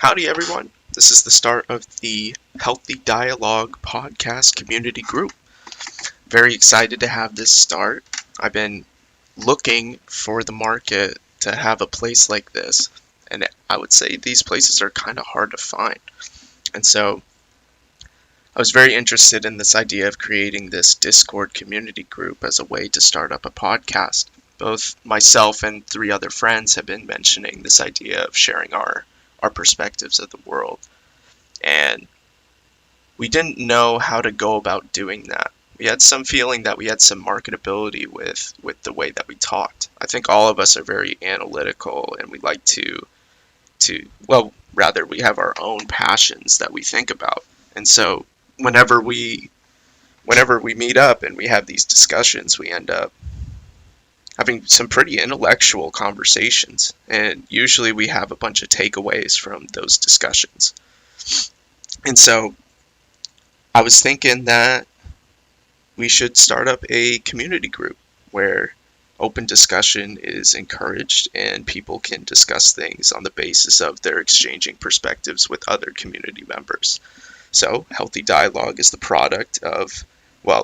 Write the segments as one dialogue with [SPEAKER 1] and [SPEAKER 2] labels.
[SPEAKER 1] Howdy, everyone. This is the start of the Healthy Dialogue podcast community group. Very excited to have this start. I've been looking for the market to have a place like this, and I would say these places are kind of hard to find. And so I was very interested in this idea of creating this Discord community group as a way to start up a podcast. Both myself and 3 other friends have been mentioning this idea of sharing our perspectives of the world. And we didn't know how to go about doing that. We had some feeling that we had some marketability with the way that we talked. I think all of us are very analytical, and we like we have our own passions that we think about. And so whenever we meet up and we have these discussions, we end up having some pretty intellectual conversations, and usually we have a bunch of takeaways from those discussions. And so I was thinking that we should start up a community group where open discussion is encouraged and people can discuss things on the basis of their exchanging perspectives with other community members. So Healthy Dialogue is the product of,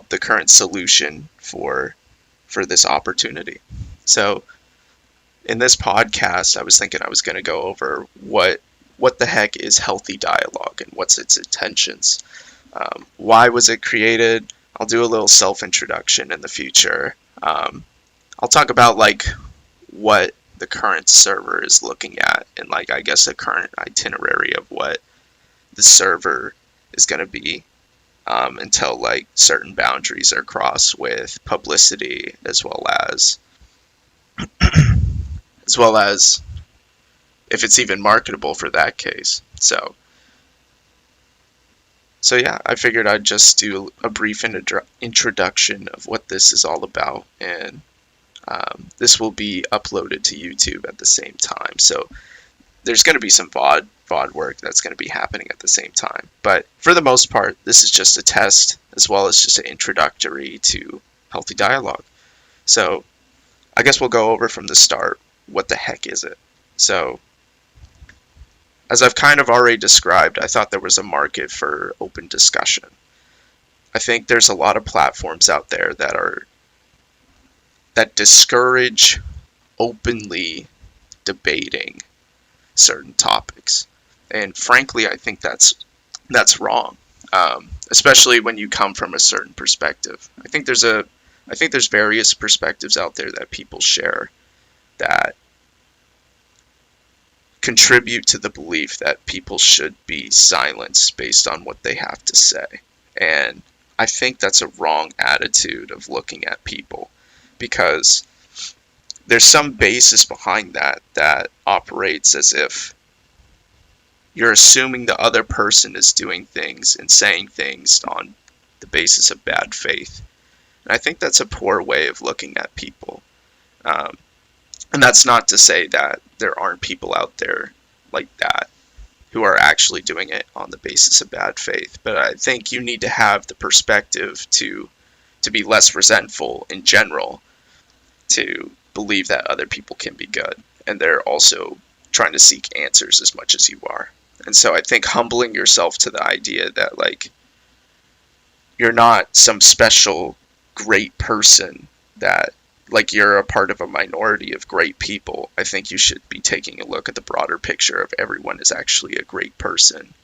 [SPEAKER 1] the current solution for this opportunity. So in this podcast, I was thinking I was going to go over what the heck is Healthy Dialogue and what's its intentions. Why was it created? I'll do a little self-introduction in the future. I'll talk about what the current server is looking at, and I guess the current itinerary of what the server is going to be until certain boundaries are crossed with publicity, as well as if it's even marketable for that case. So yeah, I figured I'd just do a brief introduction of what this is all about, and this will be uploaded to YouTube at the same time. So there's going to be some VOD work that's going to be happening at the same time. But for the most part, this is just a test, as well as just an introductory to Healthy Dialogue. So I guess we'll go over from the start, what the heck is it? So as I've kind of already described, I thought there was a market for open discussion. I think there's a lot of platforms out there that discourage openly debating certain topics. And frankly, I think that's wrong, especially when you come from a certain perspective. I think there's various perspectives out there that people share that contribute to the belief that people should be silenced based on what they have to say. And I think that's a wrong attitude of looking at people, because there's some basis behind that operates as if you're assuming the other person is doing things and saying things on the basis of bad faith. And I think that's a poor way of looking at people. And that's not to say that there aren't people out there like that who are actually doing it on the basis of bad faith. But I think you need to have the perspective to be less resentful in general, to believe that other people can be good, and they're also trying to seek answers as much as you are. And so I think humbling yourself to the idea that you're not some special great person, that you're a part of a minority of great people. I think you should be taking a look at the broader picture of everyone is actually a great person,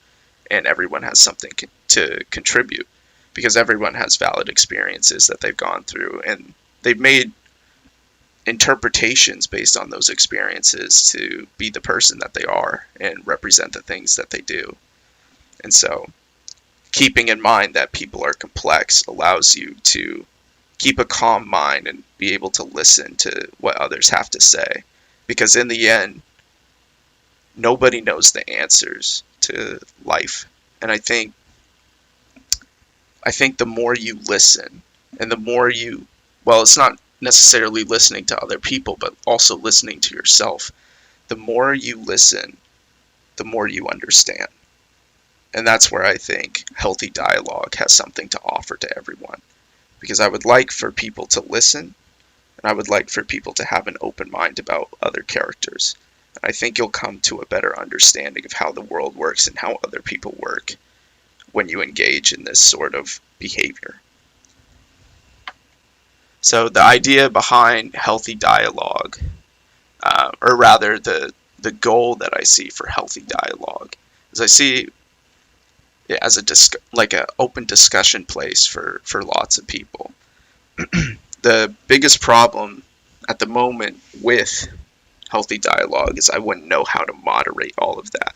[SPEAKER 1] and everyone has something to contribute, because everyone has valid experiences that they've gone through, and they've made interpretations based on those experiences to be the person that they are and represent the things that they do. And so keeping in mind that people are complex allows you to keep a calm mind and be able to listen to what others have to say, because in the end, nobody knows the answers to life. And I think the more you listen, and the more it's not necessarily listening to other people, but also listening to yourself. The more you listen, the more you understand. And that's where I think Healthy Dialogue has something to offer to everyone. Because I would like for people to listen, and I would like for people to have an open mind about other characters. I think you'll come to a better understanding of how the world works and how other people work when you engage in this sort of behavior. So the idea behind healthy dialogue, or rather the goal that I see for healthy dialogue, is I see it as like an open discussion place for lots of people. The biggest problem at the moment with healthy dialogue is I wouldn't know how to moderate all of that.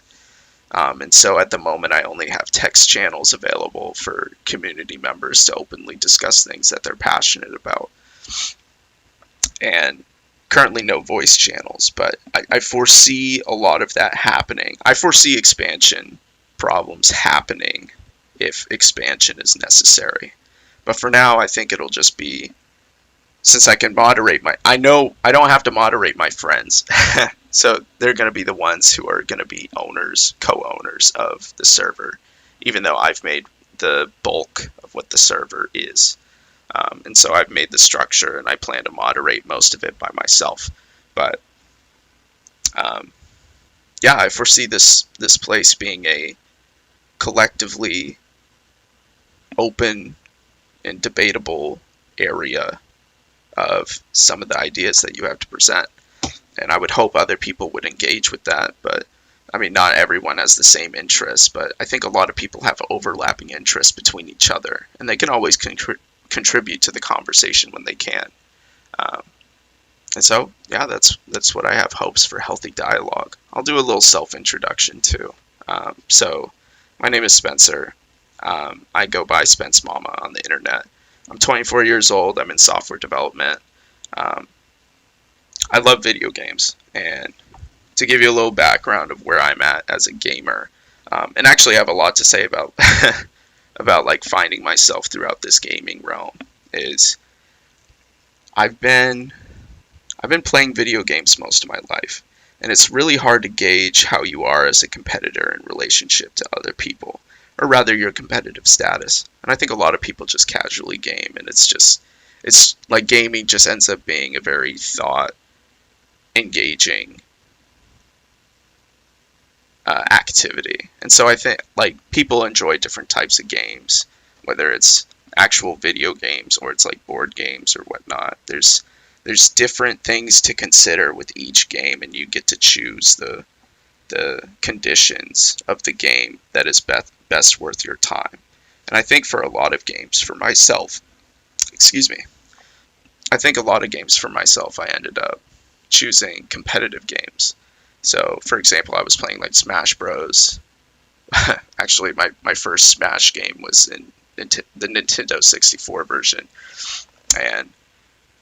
[SPEAKER 1] And so at the moment, I only have text channels available for community members to openly discuss things that they're passionate about. And currently no voice channels, but I foresee a lot of that happening. I foresee expansion problems happening if expansion is necessary. But for now, I think it'll just be, since I can moderate I know I don't have to moderate my friends. So they're going to be the ones who are going to be co-owners of the server, even though I've made the bulk of what the server is. And so I've made the structure, and I plan to moderate most of it by myself. But yeah, I foresee this place being a collectively open and debatable area of some of the ideas that you have to present. And I would hope other people would engage with that, but I mean, not everyone has the same interests, but I think a lot of people have overlapping interests between each other, and they can always contribute to the conversation when they can. And so, yeah, that's what I have hopes for healthy dialogue. I'll do a little self-introduction too. So, my name is Spencer. I go by Spence Mama on the internet. I'm 24 years old. I'm in software development. I love video games, and to give you a little background of where I'm at as a gamer, and actually I have a lot to say about about like finding myself throughout this gaming realm, is I've been playing video games most of my life, and it's really hard to gauge how you are as a competitor in relationship to other people, or rather your competitive status. And I think a lot of people just casually game, and it's like gaming just ends up being a very thought engaging activity. And so I think like people enjoy different types of games, whether it's actual video games or it's like board games or whatnot. There's different things to consider with each game, and you get to choose the conditions of the game that is best worth your time. And I think for a lot of games for myself, I think a lot of games for myself I ended up choosing competitive games. So, for example, I was playing like Smash Bros. Actually, my first Smash game was in the Nintendo 64 version. And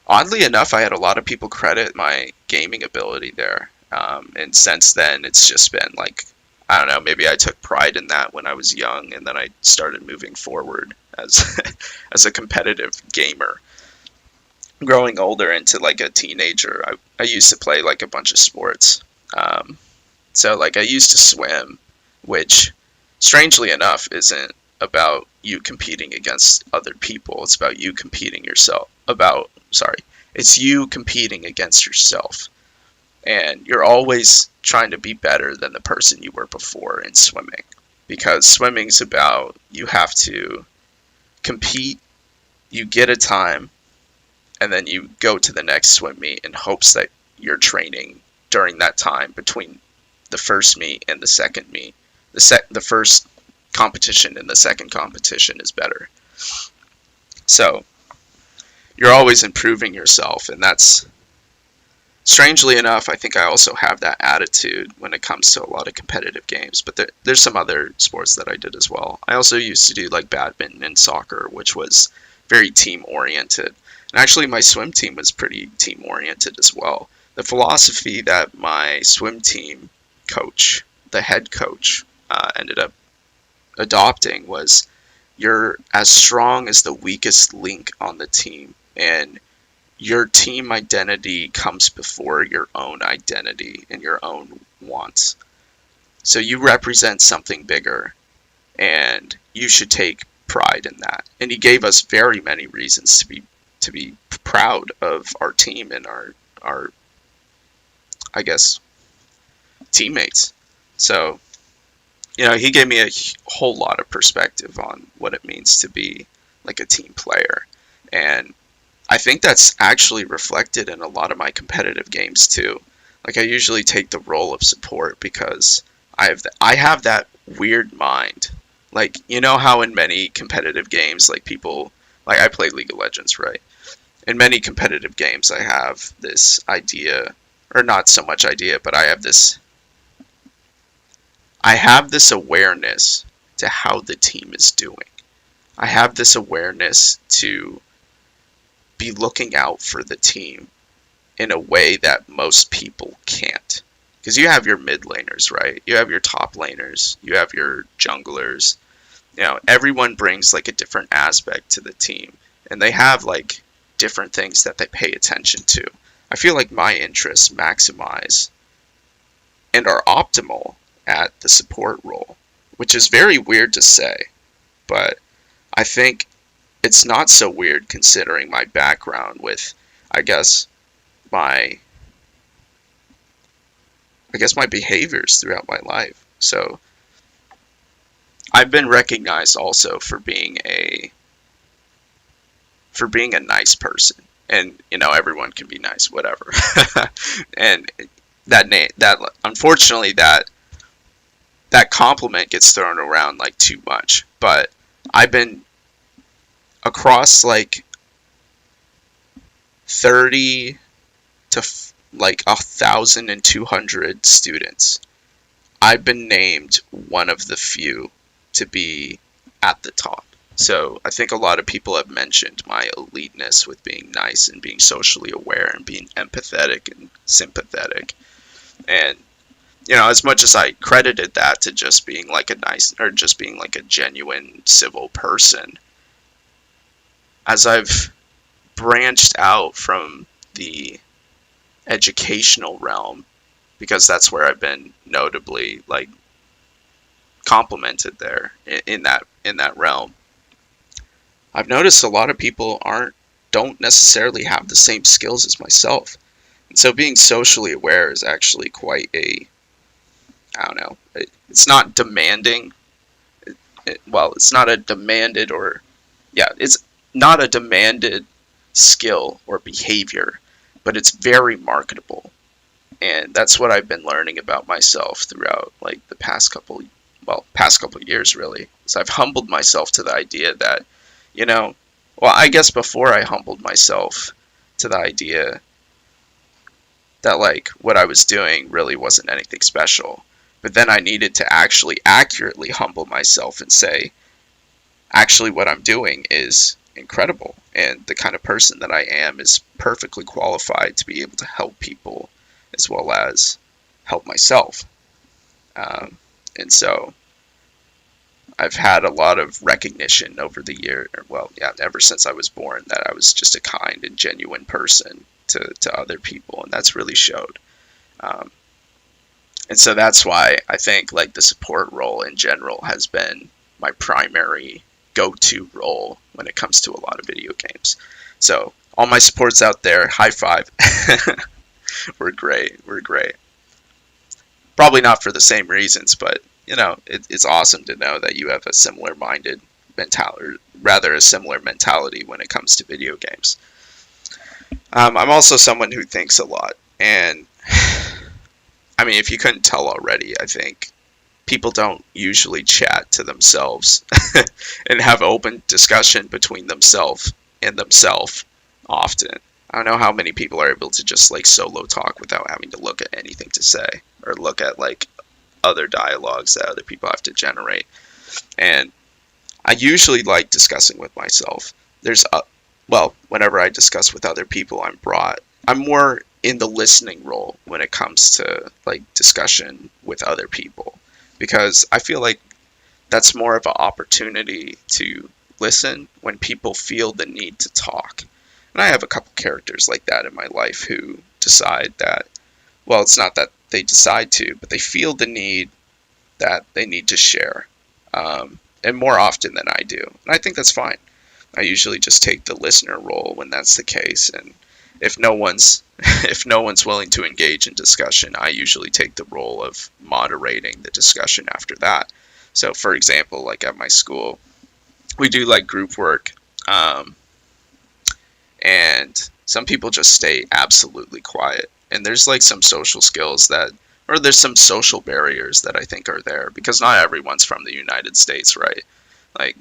[SPEAKER 1] oddly enough, I had a lot of people credit my gaming ability there. And since then, it's just been like, I don't know, maybe I took pride in that when I was young, and then I started moving forward as as a competitive gamer. Growing older into like a teenager, I used to play like a bunch of sports. So like I used to swim, which strangely enough isn't about you competing against other people. It's about you competing it's you competing against yourself. And you're always trying to be better than the person you were before in swimming. Because swimming's about you have to compete, you get a time, and then you go to the next swim meet in hopes that you're training during that time between the first meet and the second meet. The first competition and the second competition is better. So you're always improving yourself, and that's, strangely enough, I think I also have that attitude when it comes to a lot of competitive games, but there's some other sports that I did as well. I also used to do like badminton and soccer, which was very team oriented. And actually my swim team was pretty team oriented as well. The philosophy that my swim team coach, the head coach, ended up adopting was you're as strong as the weakest link on the team, and your team identity comes before your own identity and your own wants. So you represent something bigger, and you should take pride in that. And he gave us very many reasons to be proud of our team and our I guess teammates. So, he gave me a whole lot of perspective on what it means to be like a team player. And I think that's actually reflected in a lot of my competitive games too. Like I usually take the role of support because I have that weird mind. Like how in many competitive games, like people, like I play League of Legends, right? In many competitive games, I have this idea, or not so much idea, but I have this awareness to how the team is doing. I have this awareness to be looking out for the team in a way that most people can't. Because you have your mid laners, right? You have your top laners, you have your junglers. Everyone brings like a different aspect to the team, and they have like different things that they pay attention to. I feel like my interests maximize and are optimal at the support role, which is very weird to say, but I think it's not so weird considering my background with, I guess, my my behaviors throughout my life. So I've been recognized also for being a nice person, and everyone can be nice, whatever. And that unfortunately that compliment gets thrown around like too much, but I've been across like 30 to like 1,200 students. I've been named one of the few to be at the top. So I think a lot of people have mentioned my eliteness with being nice and being socially aware and being empathetic and sympathetic. And as much as I credited that to just being like a nice, or just being like a genuine civil person, as I've branched out from the educational realm, because that's where I've been notably like complimented there in that realm, I've noticed a lot of people don't necessarily have the same skills as myself. And so being socially aware is actually quite I don't know, it's not demanding. Well, it's not a demanded or, yeah, it's not a demanded skill or behavior, but it's very marketable. And that's what I've been learning about myself throughout like the past couple years really. So I've humbled myself to the idea that, well, I guess before I humbled myself to the idea that like what I was doing really wasn't anything special. But then I needed to actually accurately humble myself and say, actually, what I'm doing is incredible. And the kind of person that I am is perfectly qualified to be able to help people as well as help myself. And so I've had a lot of recognition over the year, well, yeah, ever since I was born, that I was just a kind and genuine person to other people, and that's really showed. Um, and so that's why I think like the support role in general has been my primary go-to role when it comes to a lot of video games. So all my supports out there, high five. We're great. We're great. Probably not for the same reasons, but it's awesome to know that you have a similar minded mentality, or rather a similar mentality when it comes to video games. I'm also someone who thinks a lot, and I mean, if you couldn't tell already, I think people don't usually chat to themselves and have open discussion between themselves often. I don't know how many people are able to just like solo talk without having to look at anything to say or look at like other dialogues that other people have to generate. And I usually like discussing with myself. Whenever I discuss with other people, I'm more in the listening role when it comes to like discussion with other people, because I feel like that's more of an opportunity to listen when people feel the need to talk. And I have a couple characters like that in my life who decide that, well, it's not that they decide to, but they feel the need that they need to share, and more often than I do. And I think that's fine. I usually just take the listener role when that's the case, and if no one's if no one's willing to engage in discussion, I usually take the role of moderating the discussion after that. So, for example, like at my school, we do like group work, um, and some people just stay absolutely quiet. And there's like some social skills that, or there's some social barriers that I think are there because not everyone's from the United States, right? Like,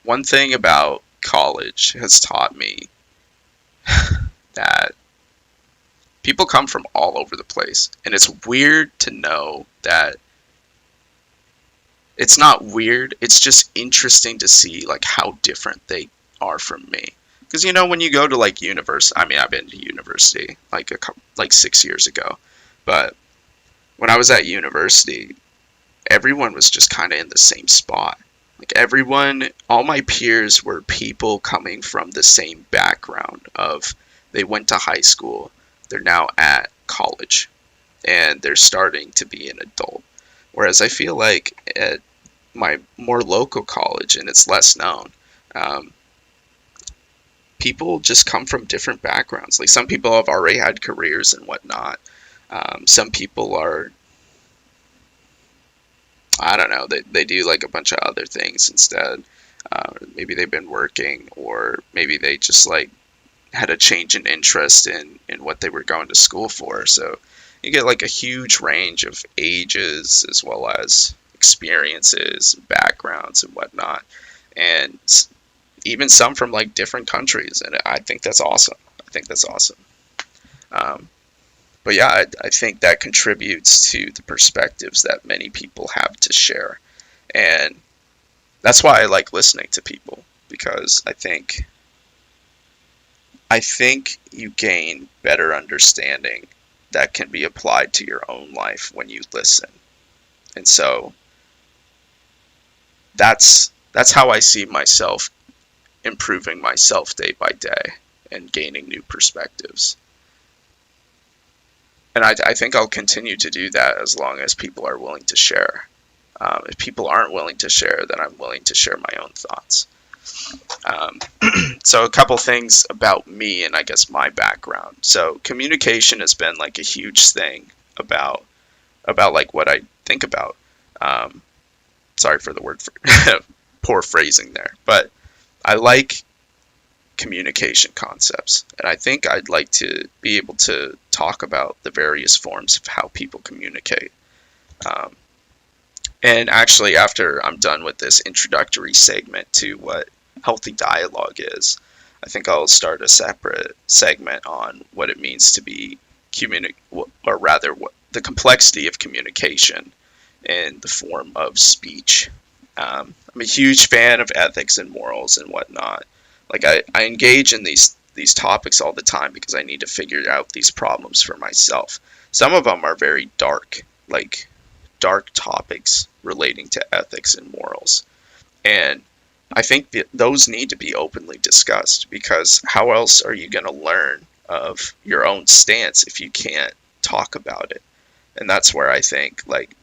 [SPEAKER 1] one thing about college has taught me that people come from all over the place. And it's weird to know that it's not weird, it's just interesting to see like how different they are from me. Because when you go to like university, I mean, I've been to university like like 6 years ago, but when I was at university, everyone was just kind of in the same spot. Like everyone, all my peers were people coming from the same background of they went to high school, they're now at college, and they're starting to be an adult. Whereas I feel like at my more local college, and it's less known, um, people just come from different backgrounds. Like some people have already had careers and whatnot. Some people are, I don't know, they do like a bunch of other things instead. Maybe they've been working, or maybe they just like had a change in interest in what they were going to school for. So you get like a huge range of ages as well as experiences, backgrounds, and whatnot. And even some from like different countries. And I think that's awesome. I think that's awesome. Um, but yeah, I think that contributes to the perspectives that many people have to share. And that's why I like listening to people, because I think you gain better understanding that can be applied to your own life when you listen. And so that's how I see myself improving myself day by day and gaining new perspectives. And I think I'll continue to do that as long as people are willing to share. If people aren't willing to share, then I'm willing to share my own thoughts. Um, so a couple things about me and I guess my background. So communication has been like a huge thing about like what I think about. Um, Sorry for the word for poor phrasing there, but I like communication concepts, and I think I'd like to be able to talk about the various forms of how people communicate. Um, and actually, after I'm done with this introductory segment to what healthy dialogue is, I think I'll start a separate segment on what it means to be or rather, what the complexity of communication in the form of speech. I'm a huge fan of ethics and morals and whatnot. Like I engage in these topics all the time because I need to figure out these problems for myself. Some of them are very dark, like dark topics relating to ethics and morals. And I think that those need to be openly discussed, because how else are you going to learn of your own stance if you can't talk about it? And that's where I think like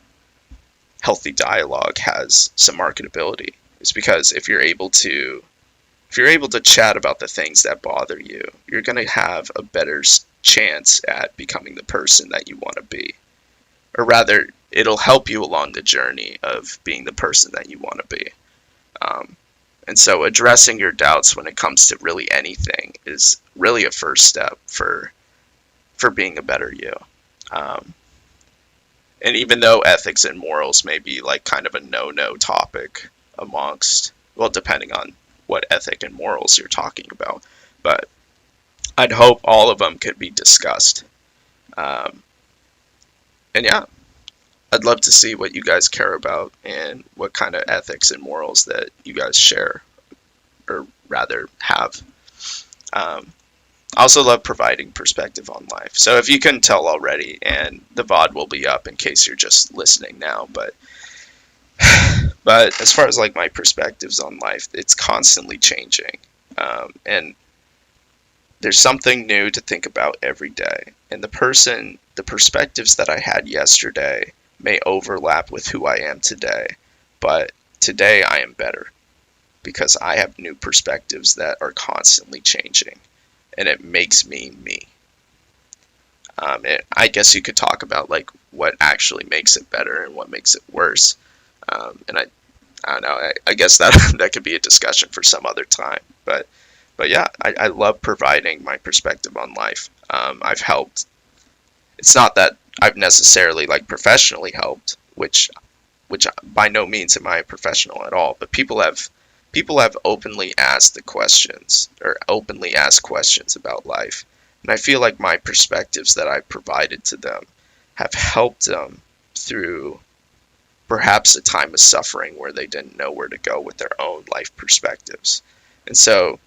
[SPEAKER 1] healthy dialogue has some marketability. Is because if you're able to chat about the things that bother you, you're going to have a better chance at becoming the person that you want to be. Or rather, it'll help you along the journey of being the person that you want to be. Um, and so addressing your doubts when it comes to really anything is really a first step for being a better you. Um, and even though ethics and morals may be like kind of a no-no topic amongst, well, depending on what ethic and morals you're talking about, but I'd hope all of them could be discussed. Um, and yeah, I'd love to see what you guys care about and what kind of ethics and morals that you guys share, or rather have. Um, I also love providing perspective on life. So if you couldn't tell already, and the VOD will be up in case you're just listening now, but as far as like my perspectives on life, it's constantly changing. And there's something new to think about every day. And the perspectives that I had yesterday may overlap with who I am today, but today I am better because I have new perspectives that are constantly changing. and it makes me me. I guess you could talk about like what actually makes it better and what makes it worse. And I don't know. I guess that that could be a discussion for some other time. But yeah, I love providing my perspective on life. I've helped. It's not that I've necessarily like professionally helped, which by no means am I a professional at all. But people have openly asked the questions or openly asked questions about life, and I feel like my perspectives that I've provided to them have helped them through perhaps a time of suffering where they didn't know where to go with their own life perspectives. And so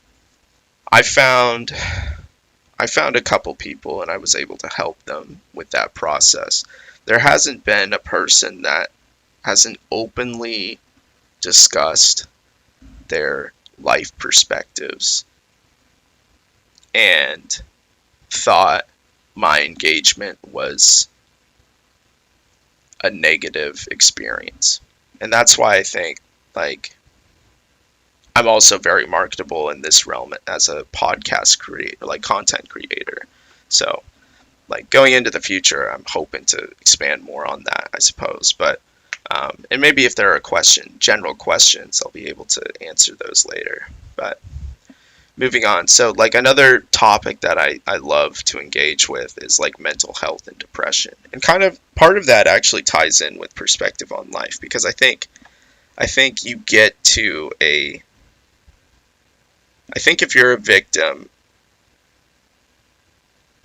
[SPEAKER 1] I found I found a couple people and I was able to help them with that process. There hasn't been a person that hasn't openly discussed their life perspectives and thought my engagement was a negative experience. And that's why I think like I'm also very marketable in this realm as a podcast creator, like content creator. So, like going into the future, I'm hoping to expand more on that, I suppose. But and maybe if there are general questions, I'll be able to answer those later. But moving on. So, like another topic that I love to engage with is like mental health and depression, and kind of part of that actually ties in with perspective on life because I think you get to a I think if you're a victim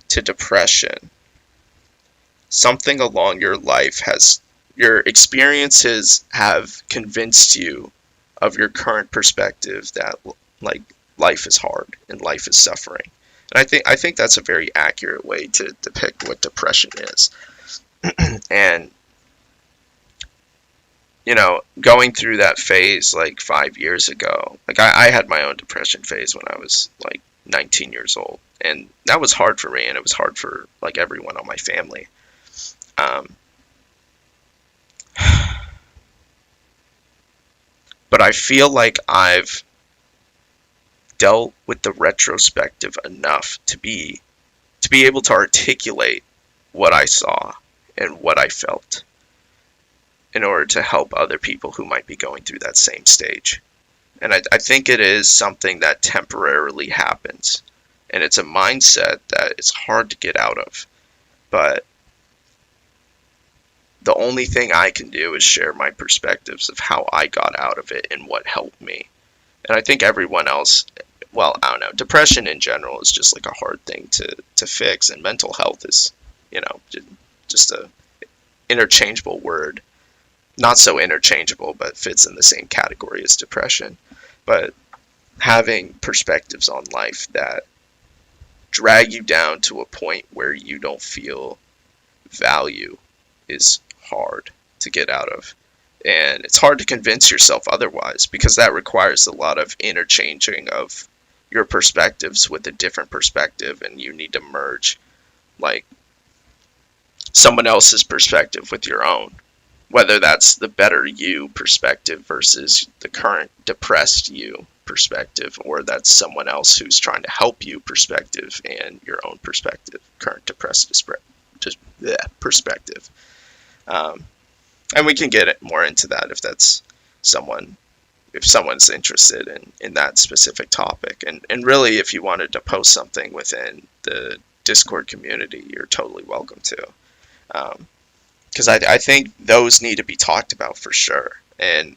[SPEAKER 1] to depression, something along your experiences have convinced you of your current perspective that like life is hard and life is suffering. And I think that's a very accurate way to depict what depression is. And going through that phase like 5 years ago, like I had my own depression phase when I was like 19 years old, and that was hard for me, and it was hard for like everyone on my family. Um, but I feel like I've dealt with the retrospective enough to be able to articulate what I saw and what I felt in order to help other people who might be going through that same stage. And I think it is something that temporarily happens. And it's a mindset that it's hard to get out of. But the only thing I can do is share my perspectives of how I got out of it and what helped me. And I think everyone else, well, I don't know, depression in general is just like a hard thing to fix. And mental health is, just a interchangeable word. Not so interchangeable, but fits in the same category as depression. But having perspectives on life that drag you down to a point where you don't feel value is hard to get out of. And it's hard to convince yourself otherwise because that requires a lot of interchanging of your perspectives with a different perspective, and you need to merge like someone else's perspective with your own, whether that's the better you perspective versus the current depressed you perspective, or that's someone else who's trying to help you perspective and your own perspective, current depressed perspective. Um, and we can get more into that someone, if someone's interested in that specific topic. And really, if you wanted to post something within the Discord community, you're totally welcome to. Because I think those need to be talked about for sure. And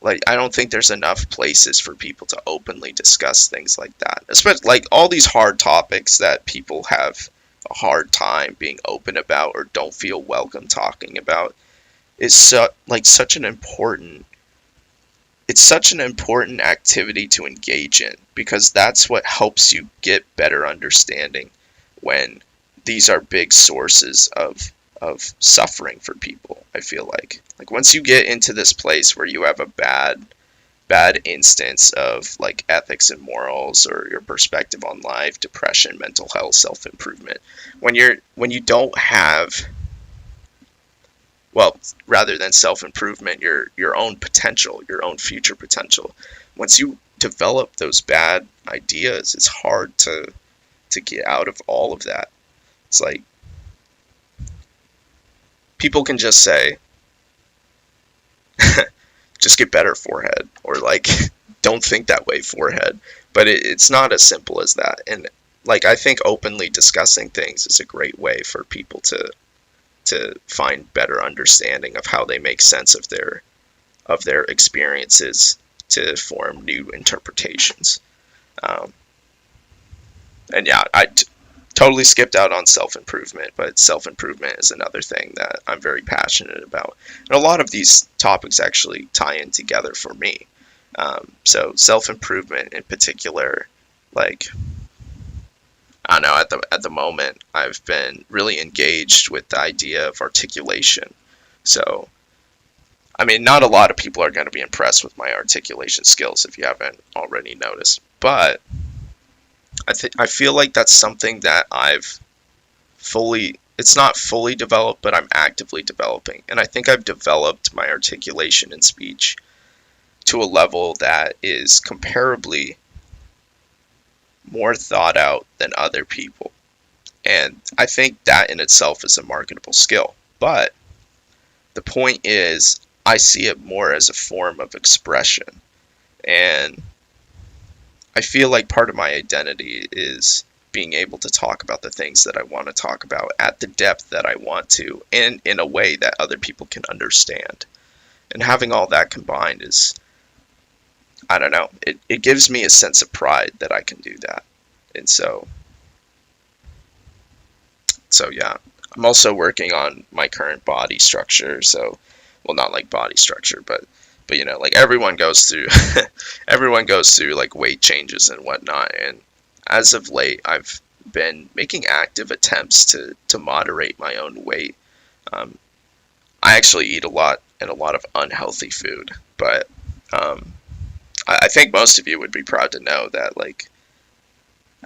[SPEAKER 1] like I don't think there's enough places for people to openly discuss things like that. Especially like all these hard topics that people have a hard time being open about or don't feel welcome talking about is such an important it's such an important activity to engage in, because that's what helps you get better understanding when these are big sources of suffering for people. I feel like once you get into this place where you have a bad instance of like ethics and morals, or your perspective on life, depression, mental health, self-improvement, when you don't have, well, rather than self-improvement, your own potential, your own future potential, once you develop those bad ideas, it's hard to to get out of all of that. It's like people can just say, just get better, forehead, or like, don't think that way, forehead. But it's not as simple as that. And like, I think openly discussing things is a great way for people to find better understanding of how they make sense of their experiences to form new interpretations. Um, and yeah, totally skipped out on self-improvement, but self-improvement is another thing that I'm very passionate about. And a lot of these topics actually tie in together for me. So self-improvement in particular, like, I don't know, at the moment I've been really engaged with the idea of articulation. So I mean, not a lot of people are going to be impressed with my articulation skills if you haven't already noticed. But I feel like that's something that it's not fully developed, but I'm actively developing. And I think I've developed my articulation in speech to a level that is comparably more thought out than other people. And I think that in itself is a marketable skill. But the point is, I see it more as a form of expression. And I feel like part of my identity is being able to talk about the things that I want to talk about at the depth that I want to, and in a way that other people can understand. And having all that combined is, I don't know, it gives me a sense of pride that I can do that. And so yeah. I'm also working on my current body structure, so, well, not like body structure, but you know, like everyone goes through everyone goes through like weight changes and whatnot. And as of late, I've been making active attempts to moderate my own weight. um, I actually eat a lot and a lot of unhealthy food, but um, I think most of you would be proud to know that, like,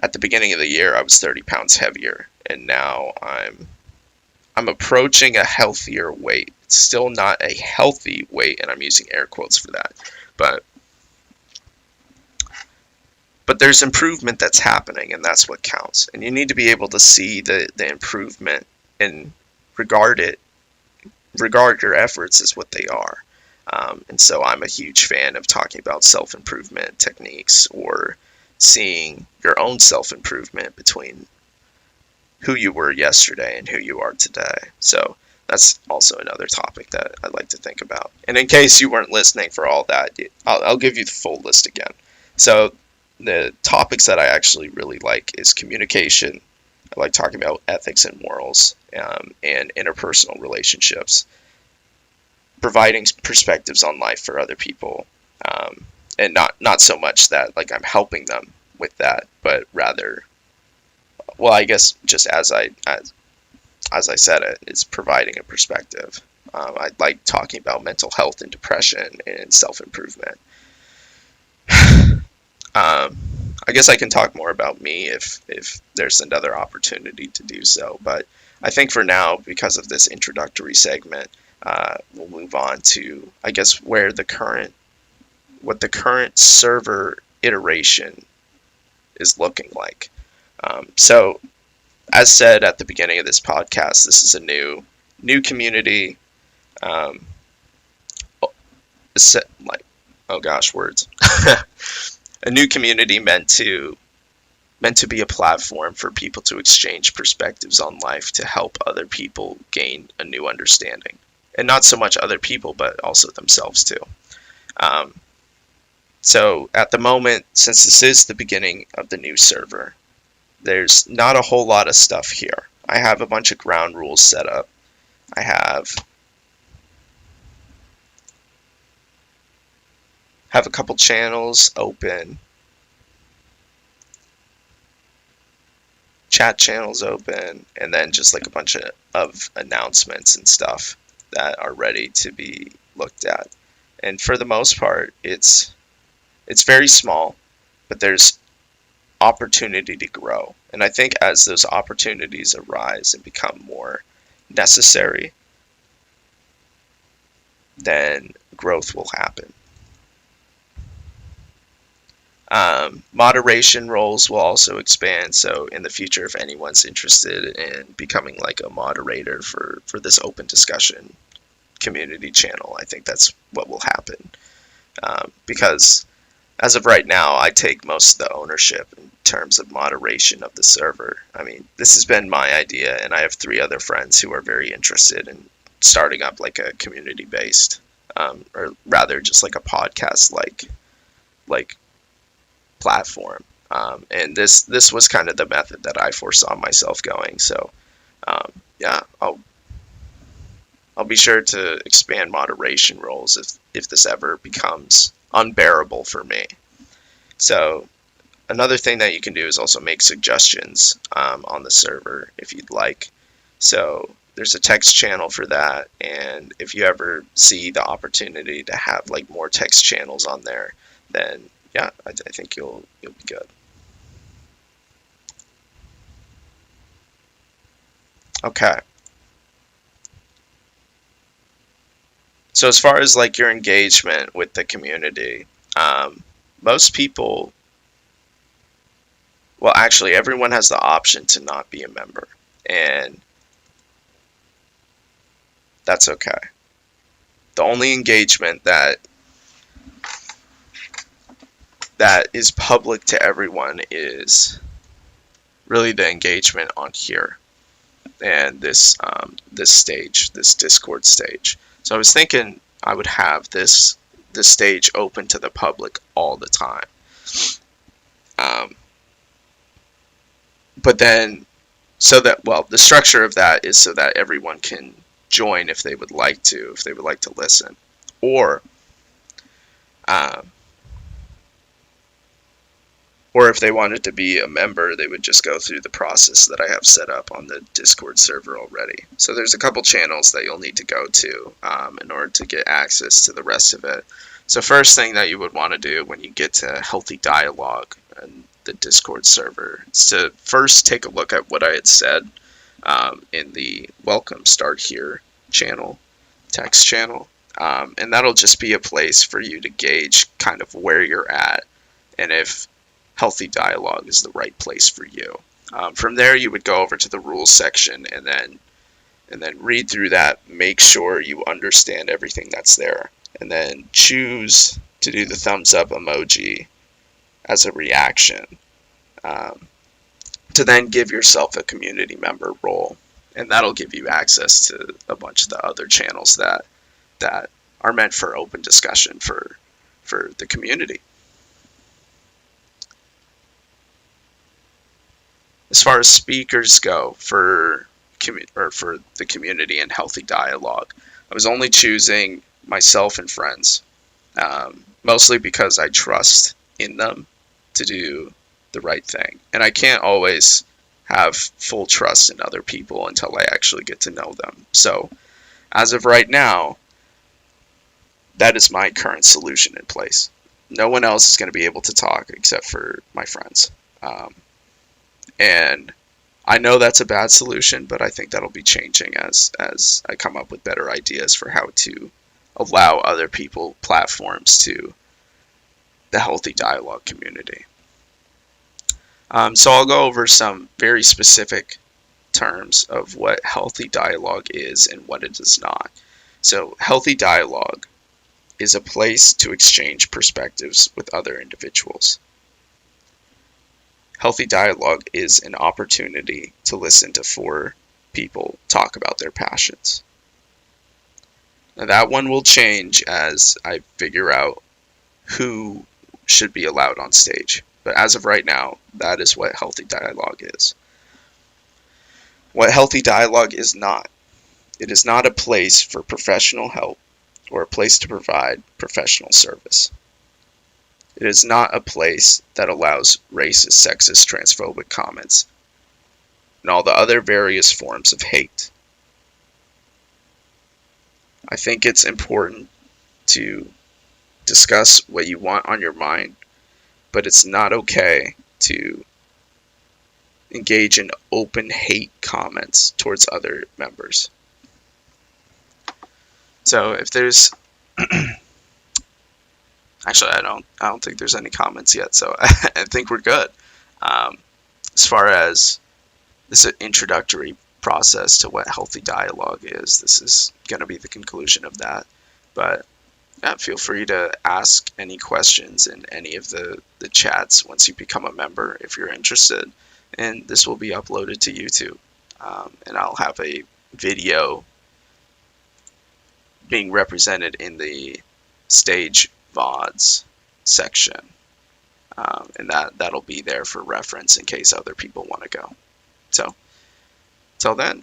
[SPEAKER 1] at the beginning of the year I was 30 pounds heavier, and now I'm approaching a healthier weight. It's still not a healthy weight, and I'm using air quotes for that. But there's improvement that's happening, and that's what counts. And you need to be able to see the improvement and regard it, regard your efforts as what they are. And so I'm a huge fan of talking about self-improvement techniques, or seeing your own self-improvement between who you were yesterday and who you are today. So that's also another topic that I'd like to think about. And in case you weren't listening for all that, I'll give you the full list again. So the topics that I actually really like is communication. I like talking about ethics and morals, and interpersonal relationships, providing perspectives on life for other people, and not so much that like I'm helping them with that, but rather, well, I guess just as I said, it's providing a perspective. I like talking about mental health and depression and self-improvement. I guess I can talk more about me if there's another opportunity to do so. But I think for now, because of this introductory segment, we'll move on to, I guess, what the current server iteration is looking like. So, as said at the beginning of this podcast, this is a new community. Um, like, oh gosh, words. A new community meant to be a platform for people to exchange perspectives on life, to help other people gain a new understanding, and not so much other people, but also themselves too. Um, so at the moment, since this is the beginning of the new server, there's not a whole lot of stuff here. I have a bunch of ground rules set up. I have a couple channels open, chat channels open, and then just like a bunch of announcements and stuff that are ready to be looked at. And for the most part, it's very small, but there's opportunity to grow. And I think as those opportunities arise and become more necessary, then growth will happen. Moderation roles will also expand. So in the future, if anyone's interested in becoming like a moderator for this open discussion community channel, I think that's what will happen. Because as of right now, I take most of the ownership in terms of moderation of the server. I mean, this has been my idea, and I have 3 other friends who are very interested in starting up like a community-based, or rather just like a podcast like platform. And this was kind of the method that I foresaw myself going. So yeah, I'll be sure to expand moderation roles if this ever becomes unbearable for me. So another thing that you can do is also make suggestions on the server if you'd like. So there's a text channel for that, and if you ever see the opportunity to have like more text channels on there, then yeah, I think you'll be good. Okay. So as far as like your engagement with the community, most people, well, actually, everyone has the option to not be a member, and that's okay. The only engagement that is public to everyone is really the engagement on here and this stage, this Discord stage. So I was thinking I would have this stage open to the public all the time. Um, but then, so that, well, the structure of that is so that everyone can join if they would like to, if they would like to listen, or um, or if they wanted to be a member, they would just go through the process that I have set up on the Discord server already. So there's a couple channels that you'll need to go to in order to get access to the rest of it. So first thing that you would want to do when you get to Healthy Dialogue and the Discord server is to first take a look at what I had said in the Welcome Start Here channel, text channel. And that'll just be a place for you to gauge kind of where you're at and if Healthy Dialogue is the right place for you. From there, you would go over to the rules section and then read through that. Make sure you understand everything that's there, and then choose to do the thumbs up emoji as a reaction. To then give yourself a community member role, and that'll give you access to a bunch of the other channels that are meant for open discussion for the community. As far as speakers go for the community and Healthy Dialogue, I was only choosing myself and friends, mostly because I trust in them to do the right thing. And I can't always have full trust in other people until I actually get to know them. So as of right now, that is my current solution in place. No one else is going to be able to talk except for my friends. And I know that's a bad solution, but I think that'll be changing as I come up with better ideas for how to allow other people platforms to the Healthy Dialogue community. So I'll go over some very specific terms of what Healthy Dialogue is and what it is not. So Healthy Dialogue is a place to exchange perspectives with other individuals. Healthy Dialogue is an opportunity to listen to 4 people talk about their passions. Now that one will change as I figure out who should be allowed on stage. But as of right now, that is what Healthy Dialogue is. What Healthy Dialogue is not. It is not a place for professional help or a place to provide professional service. It is not a place that allows racist, sexist, transphobic comments and all the other various forms of hate. I think it's important to discuss what you want on your mind, but it's not okay to engage in open hate comments towards other members. So if there's Actually, I don't think there's any comments yet, so I think we're good. Um, as far as this introductory process to what healthy dialogue is, this is going to be the conclusion of that. But yeah, feel free to ask any questions in any of the chats once you become a member if you're interested. And this will be uploaded to YouTube. And I'll have a video being represented in the stage VODs section. And that'll be there for reference in case other people want to go. So, till then,